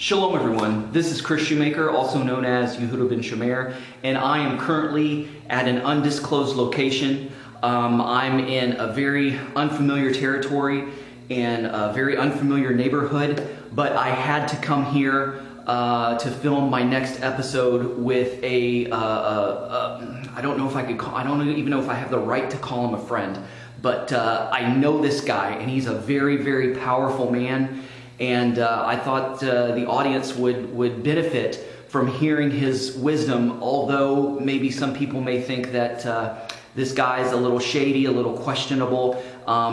Shalom everyone, this is Chris Shoemaker, also known as Yehuda Ben Shomer, and I am currently at an undisclosed location. I'm in a very unfamiliar territory and a very unfamiliar neighborhood, but I had to come here to film my next episode with I don't know if I could call, I don't even know if I have the right to call him a friend, but I know this guy and he's a very, very powerful man. And I thought the audience would benefit from hearing his wisdom, although maybe some people may think that this guy's a little shady, a little questionable.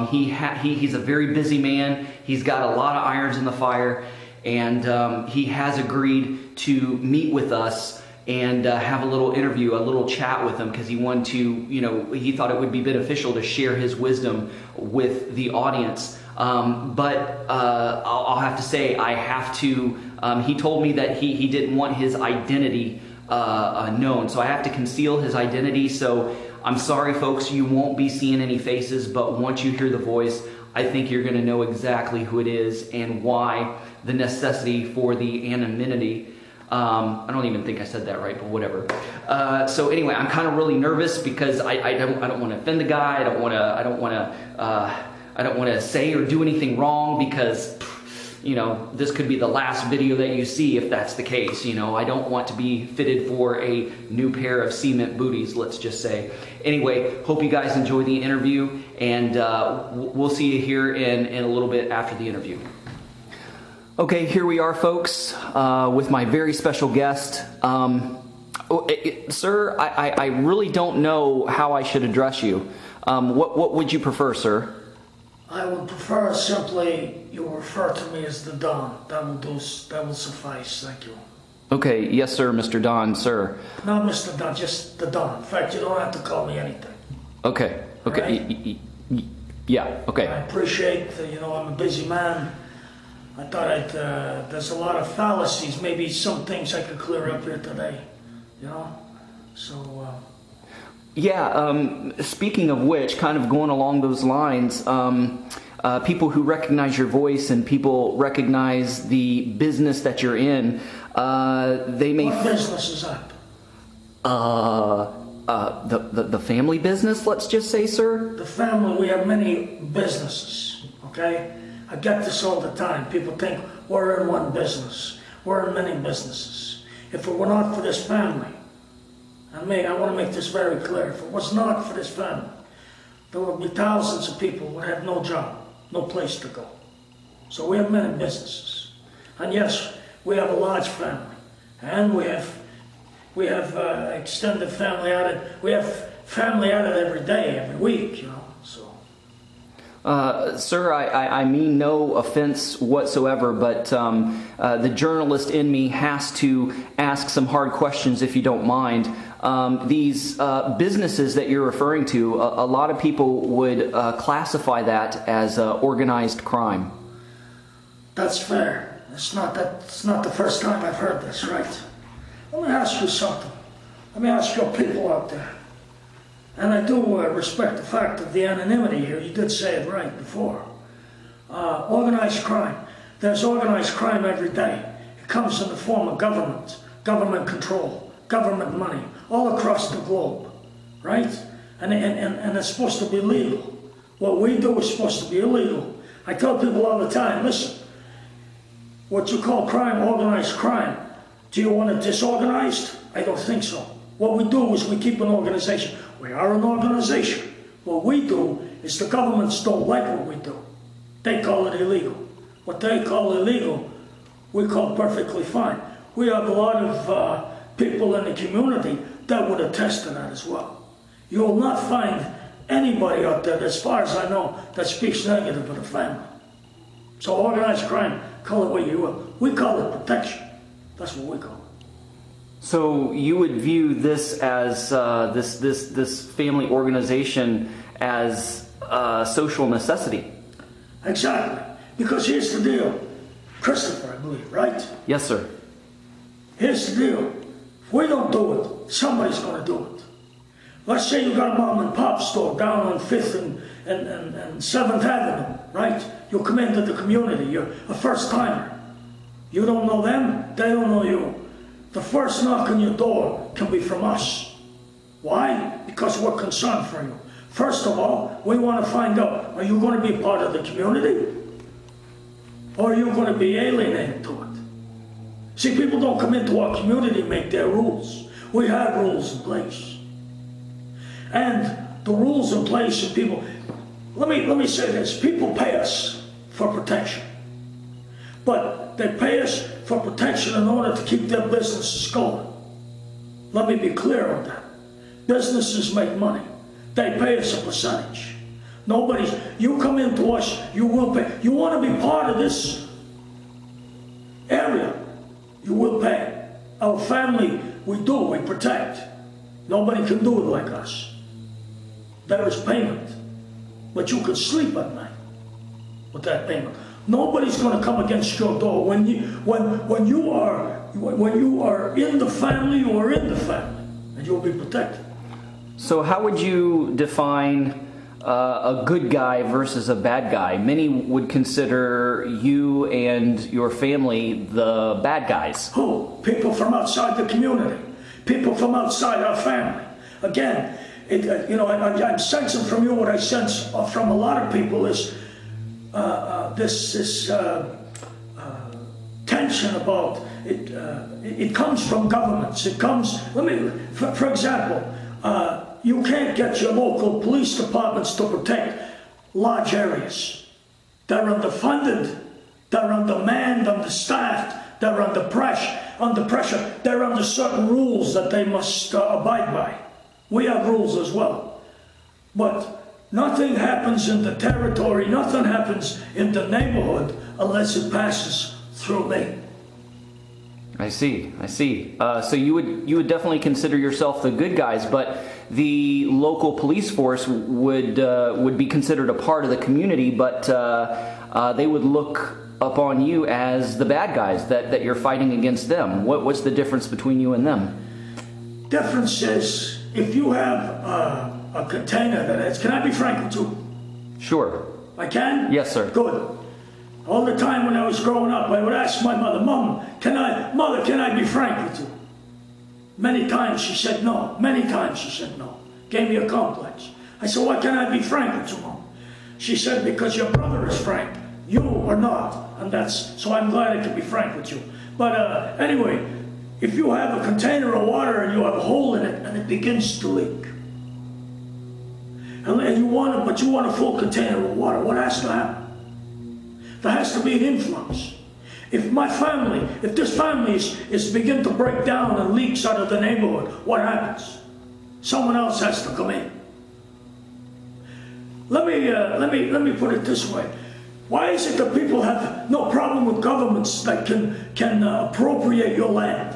He's a very busy man. He's got a lot of irons in the fire, and he has agreed to meet with us and have a little interview, a little chat with him, because he wanted to, he thought it would be beneficial to share his wisdom with the audience. But I'll have to say, I have to, he told me that he didn't want his identity known, so I have to conceal his identity. So I'm sorry folks, you won't be seeing any faces, but once you hear the voice, I think you're going to know exactly who it is and why the necessity for the anonymity. I don't even think I said that right, but whatever. So anyway, I'm kind of really nervous because I don't want to offend the guy. I don't want to say or do anything wrong because, this could be the last video that you see if that's the case. I don't want to be fitted for a new pair of cement booties, let's just say. Anyway, hope you guys enjoy the interview, and we'll see you here in a little bit after the interview. Okay, here we are, folks, with my very special guest. Sir, I really don't know how I should address you. What would you prefer, sir? I would prefer simply you refer to me as the Don. That will suffice. Thank you. Okay, yes, sir, Mr. Don, sir. Not Mr. Don, just the Don. In fact, you don't have to call me anything. Okay. Okay. Right? Yeah. Okay. I appreciate that. I'm a busy man. I thought there's a lot of fallacies. Maybe some things I could clear up here today. So. Yeah, speaking of which, kind of going along those lines, people who recognize your voice and people recognize the business that you're in, they may... What business is that? The family business, let's just say, sir? The family, we have many businesses, okay? I get this all the time. People think we're in one business. We're in many businesses. If it were not for this family, I want to make this very clear. If it was not for this family, there would be thousands of people who would have no job, no place to go. So we have many businesses. And yes, we have a large family. And we have extended family added. We have family added every day, every week, so. Sir, I mean no offense whatsoever, but the journalist in me has to ask some hard questions if you don't mind. These businesses that you're referring to, a lot of people would classify that as organized crime. That's fair. It's not the first time I've heard this, right? Let me ask you something. Let me ask your people out there. And I do respect the fact of the anonymity here. You did say it right before. Organized crime. There's organized crime every day. It comes in the form of government control, government money, all across the globe, right? And it's supposed to be legal. What we do is supposed to be illegal. I tell people all the time, listen, what you call crime, organized crime, do you want it disorganized? I don't think so. What we do is we keep an organization. We are an organization. What we do is the governments don't like what we do. They call it illegal. What they call illegal, we call perfectly fine. We have a lot of people in the community that would attest to that as well. You will not find anybody out there, as far as I know, that speaks negative of the family. So organized crime, call it what you will. We call it protection. That's what we call it. So you would view this as this family organization as a social necessity? Exactly. Because here's the deal. Christopher, I believe, right? Yes, sir. Here's the deal. If we don't do it, somebody's going to do it. Let's say you got a mom and pop store down on 5th and 7th Avenue, right? You come into the community. You're a first timer. You don't know them, they don't know you. The first knock on your door can be from us. Why? Because we're concerned for you. First of all, we want to find out, are you going to be part of the community? Or are you going to be alienated to it? See, people don't come into our community and make their rules. We have rules in place. And the rules in place, and people, let me say this, people pay us for protection. But they pay us for protection in order to keep their businesses going. Let me be clear on that. Businesses make money. They pay us a percentage. You come into us, you will pay. You want to be part of this area, you will pay. Our family, we protect. Nobody can do it like us. There is payment. But you can sleep at night with that payment. Nobody's going to come against your door. When you are in the family, you are in the family, and you'll be protected. So how would you define a good guy versus a bad guy? Many would consider you and your family the bad guys. Who? People from outside the community. People from outside our family. Again, I'm sensing from you what I sense from a lot of people is this tension about it. It comes from governments. It comes. For example. You can't get your local police departments to protect large areas. They're underfunded, they're undermanned, understaffed, they're under pressure. They're under certain rules that they must abide by. We have rules as well. But nothing happens in the territory, nothing happens in the neighborhood unless it passes through me. I see. So you would definitely consider yourself the good guys, but the local police force would be considered a part of the community, but they would look upon you as the bad guys, that you're fighting against them. What's the difference between you and them? Difference is, if you have a container that has, can I be frank with you? Sure. I can? Yes, sir. Good. All the time when I was growing up, I would ask my mother, Mother, can I be frank with you? Many times she said no. Many times she said no. Gave me a complex. I said, why can't I be frank with you, Mom? She said, because your brother is frank. You are not. And so I'm glad I could be frank with you. But anyway, if you have a container of water and you have a hole in it and it begins to leak, and you want a full container of water, what has to happen? There has to be an influx. If this family is begin to break down and leaks out of the neighborhood, what happens? Someone else has to come in. Let me put it this way. Why is it that people have no problem with governments that can appropriate your land?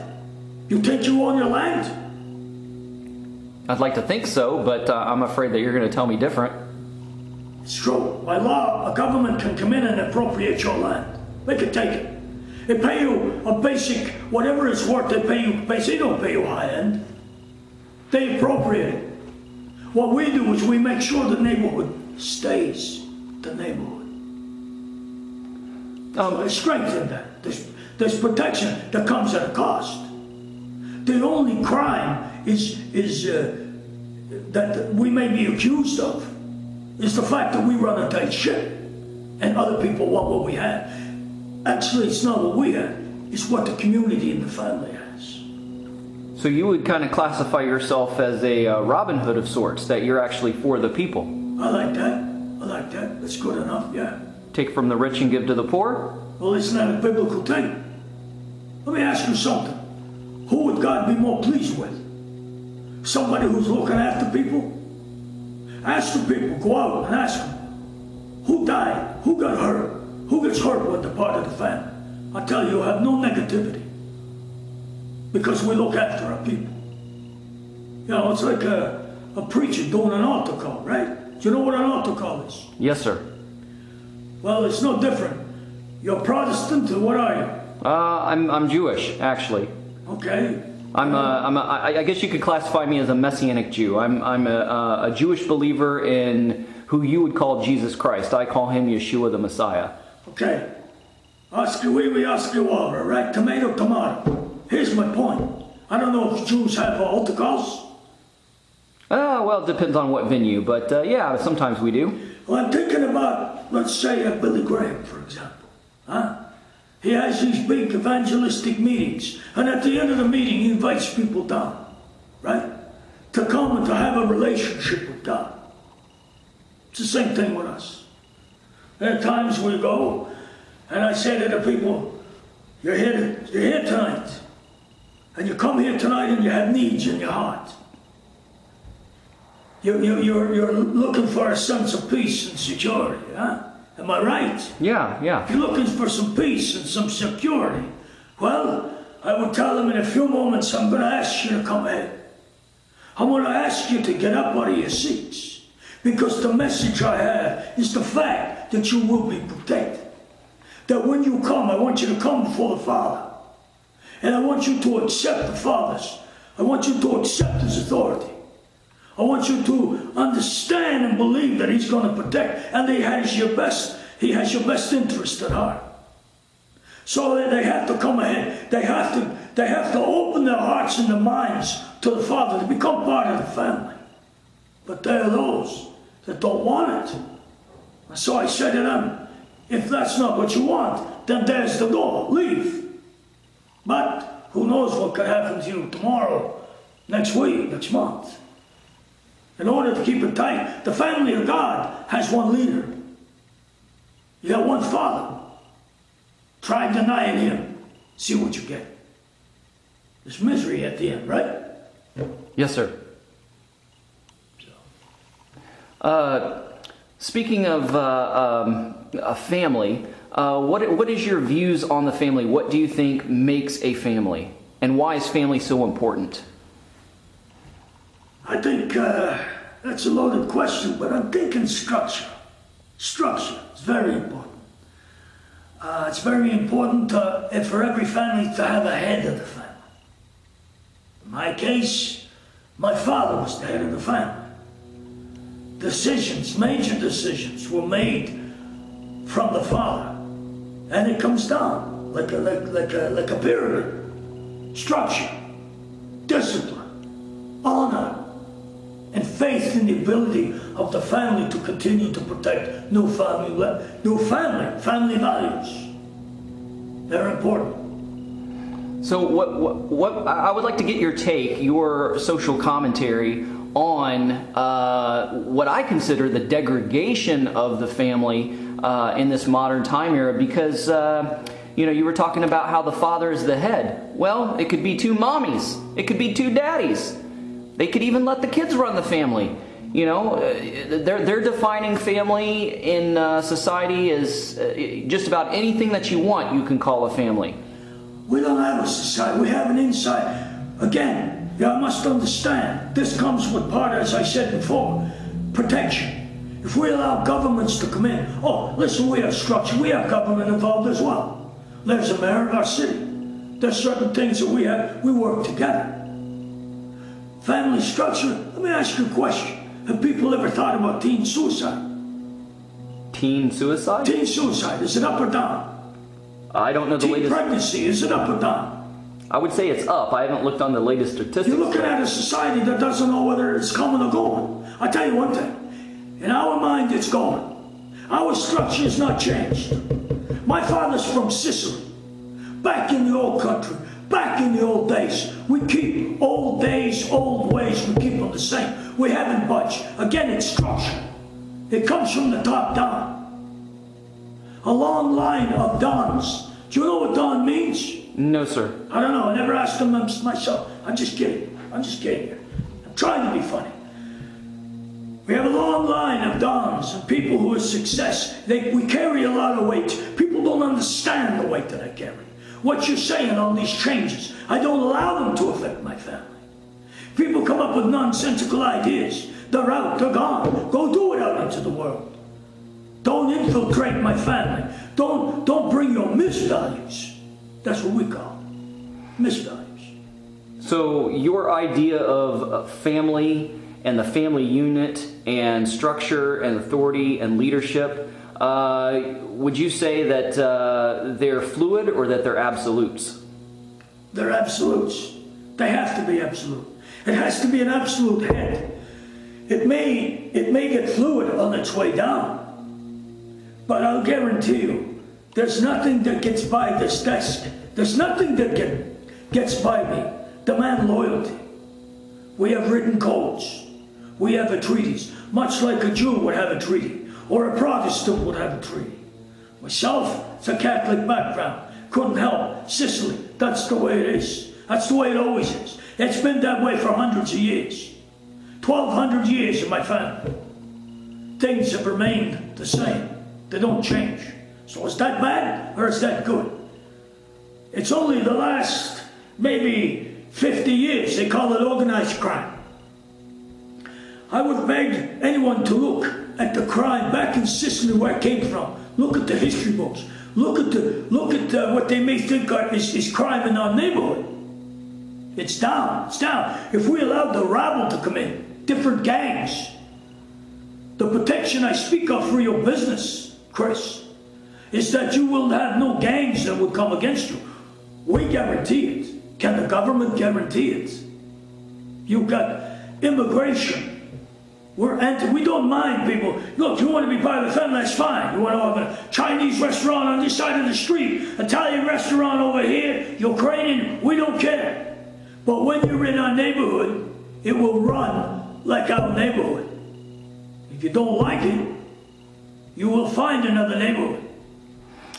You think you own your land? I'd like to think so, but I'm afraid that you're going to tell me different. It's true. By law, a government can come in and appropriate your land. They can take it. They pay you a basic, whatever it's worth, they pay you basic. They don't pay you high end. They appropriate it. What we do is we make sure the neighborhood stays the neighborhood. There's strength in that. There's protection that comes at a cost. The only crime is that we may be accused of is the fact that we run a tight ship and other people want what we have. Actually, it's not what we have. It's what the community and the family has. So you would kind of classify yourself as a Robin Hood of sorts, that you're actually for the people. I like that. That's good enough, yeah. Take from the rich and give to the poor? Well, isn't that a biblical thing? Let me ask you something. Who would God be more pleased with? Somebody who's looking after people? Ask the people, go out and ask them. Who died? Who got hurt? Who gets hurt when they're part of the family? I tell you, have no negativity. Because we look after our people. You know, it's like a preacher doing an altar call, right? Do you know what an altar call is? Yes, sir. Well, it's no different. You're Protestant, or what are you? I'm Jewish, actually. Okay. I guess you could classify me as a Messianic Jew. I'm a Jewish believer in who you would call Jesus Christ. I call him Yeshua the Messiah. Okay. Oscar, we Oscar water, right? Tomato, tomato. Here's my point. I don't know if Jews have altar calls. Well, it depends on what venue, but yeah, sometimes we do. Well, I'm thinking about, let's say, Billy Graham, for example. Huh? He has these big evangelistic meetings, and at the end of the meeting, he invites people down, right? To come and to have a relationship with God. It's the same thing with us. There are times we go, and I say to the people, you're here tonight. And you come here tonight and you have needs in your heart. You're looking for a sense of peace and security, huh? Am I right? Yeah. You're looking for some peace and some security. Well, I would tell them in a few moments, I'm going to ask you to come ahead. I'm going to ask you to get up out of your seats. Because the message I have is the fact that you will be protected. That when you come, I want you to come before the Father. And I want you to accept the Father's. I want you to accept His authority. I want you to understand and believe that He's going to protect, and He has your best interest at heart. So they have to come ahead. They have to open their hearts and their minds to the Father to become part of the family. But there are those that don't want it. So I said to them, if that's not what you want, then there's the door. Leave. But who knows what could happen to you tomorrow, next week, next month. In order to keep it tight, the family of God has one leader. You got one Father. Try denying Him. See what you get. There's misery at the end, right? Yes, sir. Speaking of a family, what is your views on the family? What do you think makes a family? And why is family so important? I think that's a loaded question, but I'm thinking structure. Structure is very important. It's very important for every family to have a head of the family. In my case, my father was the head of the family. Decisions, major decisions, were made from the father, and it comes down like a pyramid. Structure, discipline, honor, and faith in the ability of the family to continue to protect family values. They're important. So what I would like to get your social commentary on what I consider the degradation of the family in this modern time era, because you were talking about how the father is the head. Well, it could be two mommies. It could be two daddies. They could even let the kids run the family. They're defining family in society as just about anything that you want, you can call a family. We don't have a society. We have an inside. Again, you must understand, this comes with part, as I said before, protection. If we allow governments to come in, listen, we have structure. We have government involved as well. There's a mayor of our city. There's certain things that we work together. Family structure, let me ask you a question. Have people ever thought about teen suicide? Teen suicide? Teen suicide, is it up or down? I don't know the latest. Teen pregnancy, is it up or down? I would say it's up. I haven't looked on the latest statistics. You're looking at a society that doesn't know whether it's coming or going. I tell you one thing, in our mind it's going. Our structure has not changed. My father's from Sicily, back in the old country. Back in the old days, we keep old days, old ways, we keep them the same. We haven't budged. Again, it's structure. It comes from the top down. A long line of dons. Do you know what don means? No, sir. I don't know. I never asked them myself. I'm just kidding. I'm trying to be funny. We have a long line of dons and people who are success. We carry a lot of weight. People don't understand the weight that I carry. What you're saying on these changes, I don't allow them to affect my family. People come up with nonsensical ideas. They're out, they're gone. Go do it out into the world. Don't infiltrate my family. Don't bring your misvalues. That's what we call misvalues. So your idea of family and the family unit and structure and authority and leadership, would you say that they're fluid or that they're absolutes? They're absolutes. They have to be absolute. It has to be an absolute head. It may get fluid on its way down, but I'll guarantee you, there's nothing that gets by this desk. There's nothing that gets by me. Demand loyalty. We have written codes. We have a treaties, much like a Jew would have a treaty, or a Protestant would have a treaty. Myself, it's a Catholic background. Couldn't help. Sicily, that's the way it is. That's the way it always is. It's been that way for hundreds of years. 1,200 years in my family. Things have remained the same. They don't change. So is that bad or is that good? It's only the last maybe 50 years they call it organized crime. I would beg anyone to look at the crime back in Sicily where it came from. Look at the history books. Look at what they may think is crime in our neighborhood. It's down. It's down. If we allowed the rabble to come in, different gangs, the protection I speak of for your business, Chris, is that you will have no gangs that would come against you. We guarantee it. Can the government guarantee it? You've got immigration. We don't mind people. Look, you want to be part of the family, that's fine. You want to have a Chinese restaurant on this side of the street, Italian restaurant over here, Ukrainian, we don't care. But when you're in our neighborhood, it will run like our neighborhood. If you don't like it, you will find another neighborhood.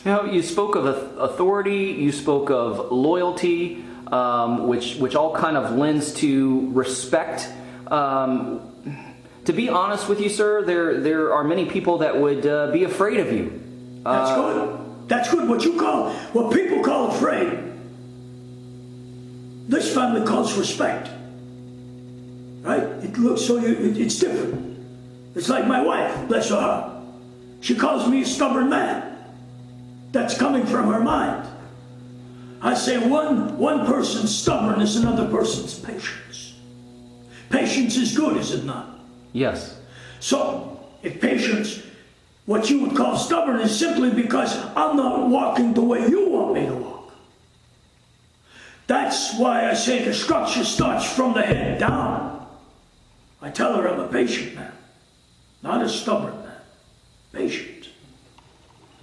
Now, you spoke of authority, you spoke of loyalty, which all kind of lends to respect. To be honest with you, sir, there are many people that would be afraid of you. That's good. That's good. What people call afraid, this family calls respect. Right? It's different. It's like my wife, bless her heart. She calls me a stubborn man. That's coming from her mind. I say one person's stubbornness, another person's patience. Patience is good, is it not? Yes. So, if patience, what you would call stubborn, is simply because I'm not walking the way you want me to walk. That's why I say the structure starts from the head down. I tell her I'm a patient man, not a stubborn man. Patient.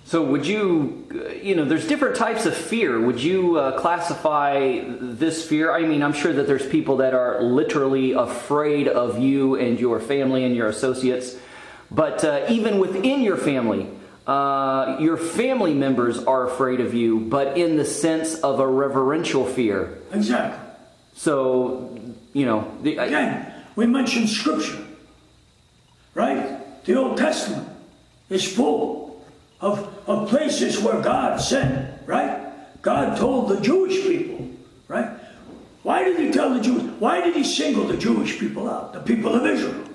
So would you, there's different types of fear. Would you classify this fear? I mean, I'm sure that there's people that are literally afraid of you and your family and your associates. But even within your family members are afraid of you, but in the sense of a reverential fear. Exactly. So, again, we mentioned Scripture, right? The Old Testament is full of places where God said, right? God told the Jewish people, right? Why did he tell the Jews? Why did he single the Jewish people out, the people of Israel?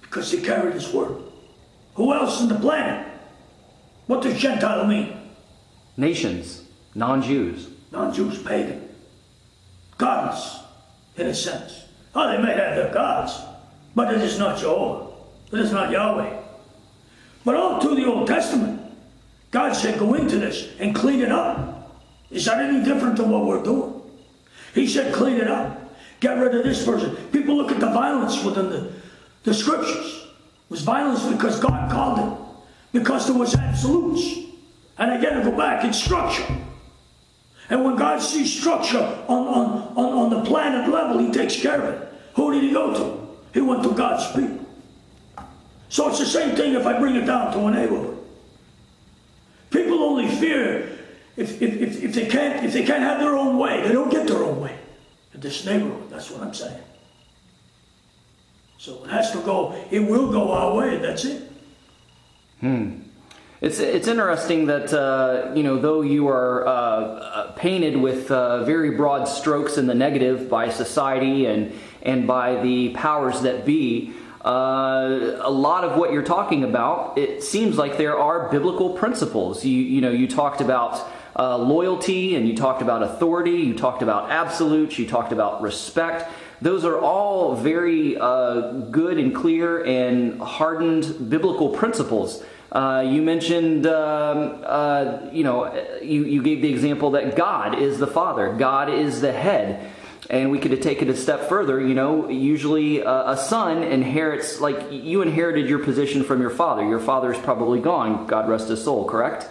Because they carried his word. Who else in the planet? What does Gentile mean? Nations, non-Jews. Non-Jews, pagan. Godless, in a sense. Oh, they may have their gods, but it is not Jehovah. It is not Yahweh. But all through the Old Testament, God said, go into this and clean it up. Is that any different than what we're doing? He said, clean it up. Get rid of this person. People look at the violence within the Scriptures. It was violence because God called it. Because there was absolutes. And again, I go back, it's structure. And when God sees structure on the planet level, he takes care of it. Who did he go to? He went to God's people. So it's the same thing if I bring it down to a neighborhood. People only fear if they can't have their own way. They don't get their own way in this neighborhood. That's what I'm saying. So it has to go. It will go our way. That's it. It's interesting that though you are painted with very broad strokes in the negative by society and by the powers that be. A lot of what you're talking about, it seems like there are biblical principles. You talked about loyalty, and you talked about authority, you talked about absolutes, you talked about respect. those are all very good and clear and hardened biblical principles. You mentioned, you gave the example that God is the Father, God is the head. And we could take it a step further. Usually a son inherits, like you inherited your position from your father. Your father's probably gone, God rest his soul, correct?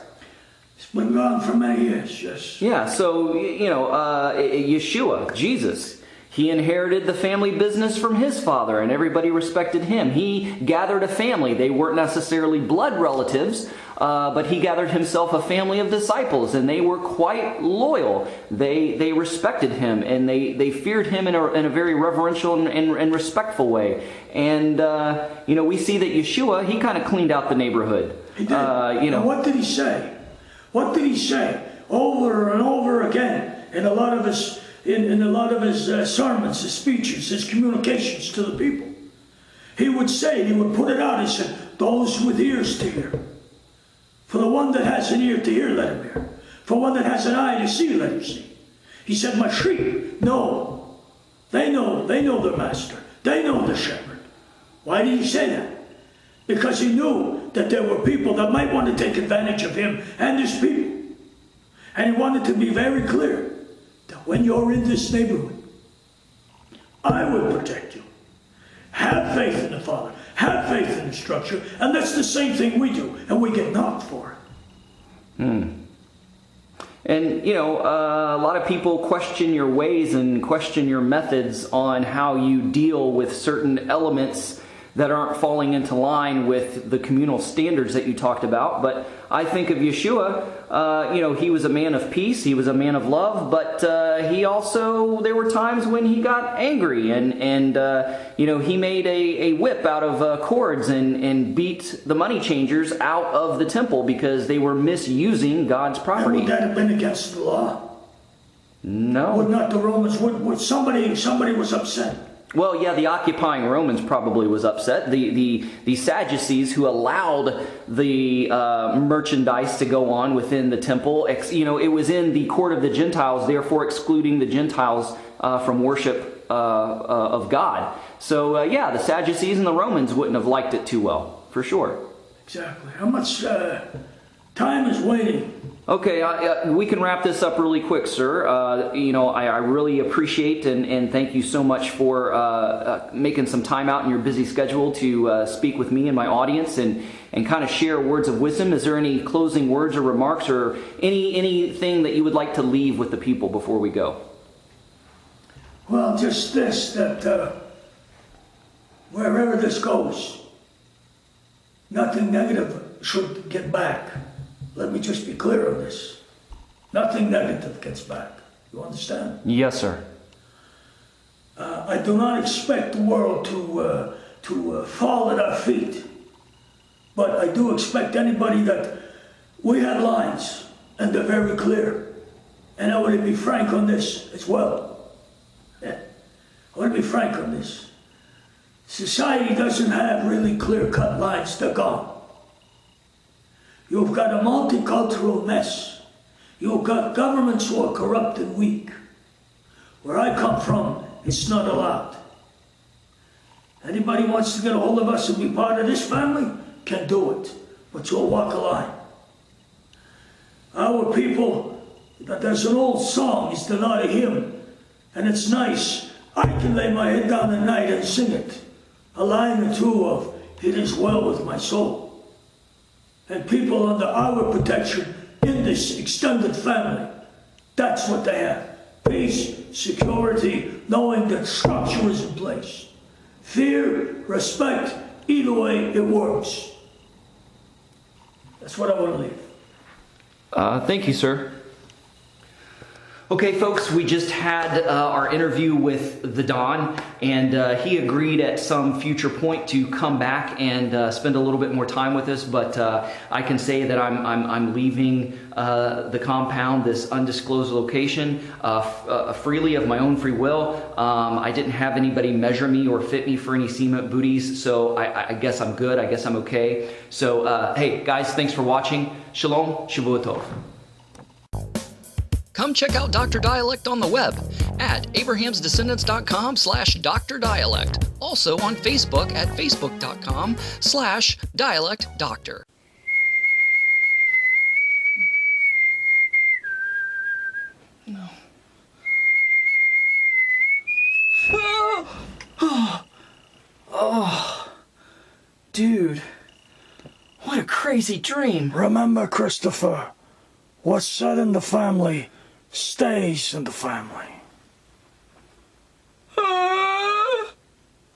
He's been gone for many years, yes. Yeah, so, Yeshua, Jesus, he inherited the family business from his father, and everybody respected him. He gathered a family. They weren't necessarily blood relatives, but he gathered himself a family of disciples, and they were quite loyal. They respected him, and they feared him in a very reverential and respectful way. And, we see that Yeshua, he kind of cleaned out the neighborhood. He did. And what did he say? What did he say over and over again in a lot of his sermons, his speeches, his communications to the people? He would say, he would put it out, he said, those with ears to hear. For the one that has an ear to hear, let him hear. For one that has an eye to see, let him see. He said, my sheep know. They know their master. They know the shepherd. Why did he say that? Because he knew that there were people that might want to take advantage of him and his people. And he wanted to be very clear that when you're in this neighborhood, I will protect you. Have faith in the Father. Have faith in the structure. And that's the same thing we do. And we get knocked for it. And, a lot of people question your ways and question your methods on how you deal with certain elements that aren't falling into line with the communal standards that you talked about. But I think of Yeshua, he was a man of peace, he was a man of love, but there were times when he got angry and he made a whip out of cords and beat the money changers out of the temple because they were misusing God's property. And would that have been against the law? No. Would not the Romans, would somebody was upset? Well, yeah, the occupying Romans probably was upset. The Sadducees who allowed the merchandise to go on within the temple, it was in the court of the Gentiles, therefore excluding the Gentiles from worship of God. So, the Sadducees and the Romans wouldn't have liked it too well, for sure. Exactly. How much time is waiting? Okay, we can wrap this up really quick, sir. I really appreciate and thank you so much for making some time out in your busy schedule to speak with me and my audience and kind of share words of wisdom. Is there any closing words or remarks or anything that you would like to leave with the people before we go? Well, just this, that wherever this goes, nothing negative should get back. Let me just be clear on this. Nothing negative gets back. You understand? Yes, sir. I do not expect the world to fall at our feet. But I do expect anybody that we have lines, and they're very clear. And I want to be frank on this as well. Yeah. I want to be frank on this. Society doesn't have really clear-cut lines. They're gone. You've got a multicultural mess. You've got governments who are corrupt and weak. Where I come from, it's not allowed. Anybody wants to get a hold of us and be part of this family can do it, but you'll walk a line. Our people, there's an old song, it's not a hymn, and it's nice. I can lay my head down at night and sing it. A line or two of, "It is well with my soul." And people under our protection in this extended family, that's what they have. Peace, security, knowing that structure is in place. Fear, respect, either way it works. That's what I want to leave. Thank you, sir. Okay, folks, we just had our interview with the Don, and he agreed at some future point to come back and spend a little bit more time with us. But I can say that I'm leaving the compound, this undisclosed location, freely of my own free will. I didn't have anybody measure me or fit me for any cement booties, so I guess I'm good. I guess I'm okay. So, hey, guys, thanks for watching. Shalom, Shavua Tov. Come check out Dr. Dialect on the web at abrahamsdescendants.com/Dr. Dialect. Also on Facebook at facebook.com/dialectdoctor. No. Oh, dude, what a crazy dream. Remember, Christopher, what's said in the family stays in the family.